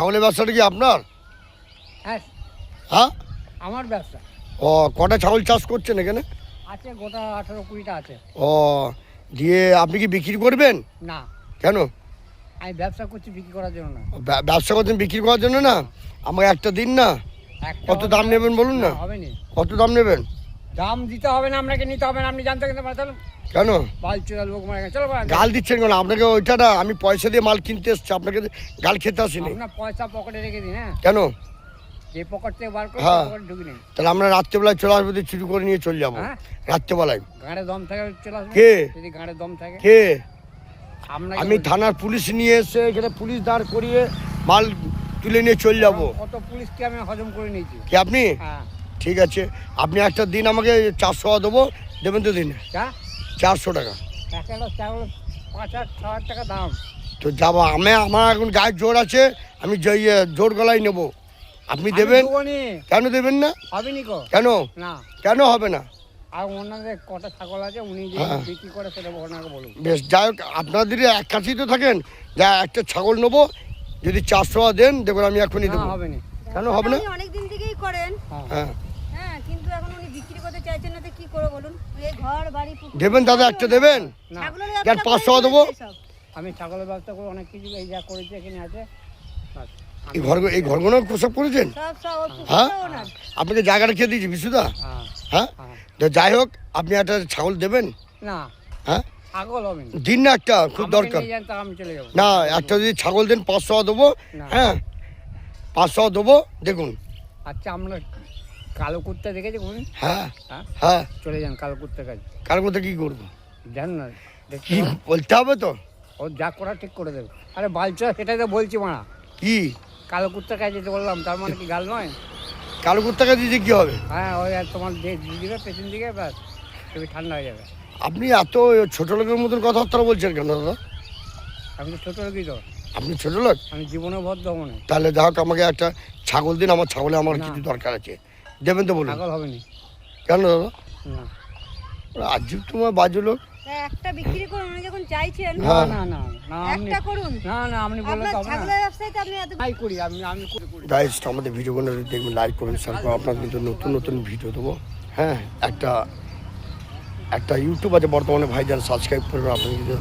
ছাগলের ব্যবসাটা কি আপনার? হ্যাঁ হ্যাঁ, আমার ব্যবসা। ও কটা ছাগল চাষ করছেন এখানে? আছে গোটা 18-20টা আছে। ও দিয়ে আপনি কি বিক্রি করবেন? না, কেন? আমি ব্যবসা করছি বিক্রি করার জন্য না। ব্যবসা করছেন বিক্রি করার জন্য না? আমাকে একটা দিন না। একটা কত হবে দাম না। নেবেন বলুন না। হবে না, কত দাম নেবেন? দাম দিতে হবে না, আপনাকে নিতে হবে না। আপনি জানতে কিন্তু পারেন। চলো কেন বালচুরা লোক মারা গেছে, চলো বাড়ি। গাল দিচ্ছেন কেন? আপনাকে ওইটা না, আমি পয়সা দিয়ে মাল কিনতে এসছি, আপনাকে গাল খেতে আসিনি। আপনার পয়সা পকেটে রেখে দিন। হ্যাঁ, কেন? যে পকেট থেকে বার করে হ্যাঁ। পকেটে ঢুকে নিন। তাহলে আমরা রাত্রেবেলায় চলে আসবো, দিয়ে চুরি করে নিয়ে চলে যাবো। হ্যাঁ? রাত্রেবেলায় গাঁড়ে দম থাকে চলে আসবে। কে? যদি গাঁড়ে দম থাকে। কে? আপনাকে আমি বলছি। থানার পুলিশ নিয়ে এসে এখানে পুলিশ দাঁড় করিয়ে মাল তুলে নিয়ে চলে যাবো। কত পুলিশকে আমি হজম করে নিয়েছি। কি আপনি? হ্যাঁ, ঠিক আছে, আপনি একটা দিন আমাকে 400 টাকা দেবো, দেবেন তো দিন? যা 400 টাকা একটা চাউল 5,000-6,000 টাকা দাম। তো যাবো। আমার এখন গায়ের জোর আছে, আমি জোর গলায় নেবো। আপনি দেবেন? আমি দেবনি। কেন দেবেন না? হবে নি গো। কেন? না, কেন হবে না? আর ওনাদের কটা ছাগল আছে, উনি যে হ্যাঁ। বিক্রি করে সেটা ওনাকে বলুন। বেশ, যাই হোক, আপনাদের এক কাছেই তো থাকেন। যা একটা ছাগল নেবো, যদি 400 টাকা দেন দেখুন আমি এখনই না, দেবো। হবে না। কেন হবে না? অনেক দিন থেকেই করেন। হ্যাঁ। হ্যাঁ, হ্যাঁ, কিন্তু এখন উনি বিক্রি করতে চাইছেন না, তো কি করে বলুন? এই ঘর বাড়ি পুকুর দেবেন দাদা, একটা দেবেন? না, ছাগলের যার ব্যবসা 500 করেন দেবো। সব। আমি ছাগলের ব্যবসা করে অনেক কিছু এই যা করেছি এখানে আছে। বাস। এই ঘরগুলো প্রসব করেছেন? সব ওর হ্যাঁ? পুকুরটাও ওনার। আপনাকে জায়গাটা খেয়ে দিয়েছি বিশুদা। হ্যাঁ, হ্যাঁ, হ্যাঁ। তো যাই হোক, আপনি একটা ছাগল দেবেন? না, হ্যাঁ, ছাগল হবে না। দিন না, একটা খুব আমাকে দরকার। নিয়ে যান, তা আমি চলে যাবো। না, একটা যদি ছাগল দেন 500 টাকা দেবো। না। হ্যাঁ, 500 টাকা দেবো, দেখুন। আচ্ছা, আমরা কালো কুত্তা দেখেছি উনি? হ্যাঁ হ্যাঁ, হ্যাঁ, চলে যান কালো কুত্তার কাছে। কার মধ্যে কি করবো? জান না, দেখতে কি পান? বলতে হবে তো? ও যা করা ঠিক করে দেবে। আরে বালচা, সেটাই তো বলছি মারা। কি কালো কুত্তার কাছে যেতে বললাম, তার মানে কি গাল নয়? কালো কুত্তাকে দিতে কি হবে? হ্যাঁ, ওই আর তোমার দিয়ে দিবে পেছন দিকে, ব্যাস তুমি ঠান্ডা হয়ে যাবে। আপনি এত ছোট লোকের মতন কথাবার্তা বলছেন কেন দাদা? আমি তো ছোটো লোকই তো, আপনি ছোট লোক? আমি জীবনে ভদ্র মনে। তাহলে যা হোক, আমাকে একটা ছাগল দিন, আমার ছাগলে আমার না। কিছু দরকার আছে। দেবেন তো বলুন? ছাগল হবে না। কেন দাদা? না, আজীব তোমার বাজু লোক। তা একটা বিক্রি করুন, উনি যখন চাইছেন না, হ্যাঁ। না, না, না, আপনি একটা করুন। না, না, আপনি বললে আপনার তো হবে না। ছাগলের ব্যবসায় তো আপনি এত তাই করি আমি করি। গাইস, আমাদের ভিডিওগুলো দেখবেন, লাইক করবেন, শেয়ার করবেন। আপনার কিন্তু নতুন নতুন ভিডিও দেবো। হ্যাঁ, একটা ইউটিউব আছে বর্তমানে, ভাইজান সাবস্ক্রাইব করবেন। আপনি কিন্তু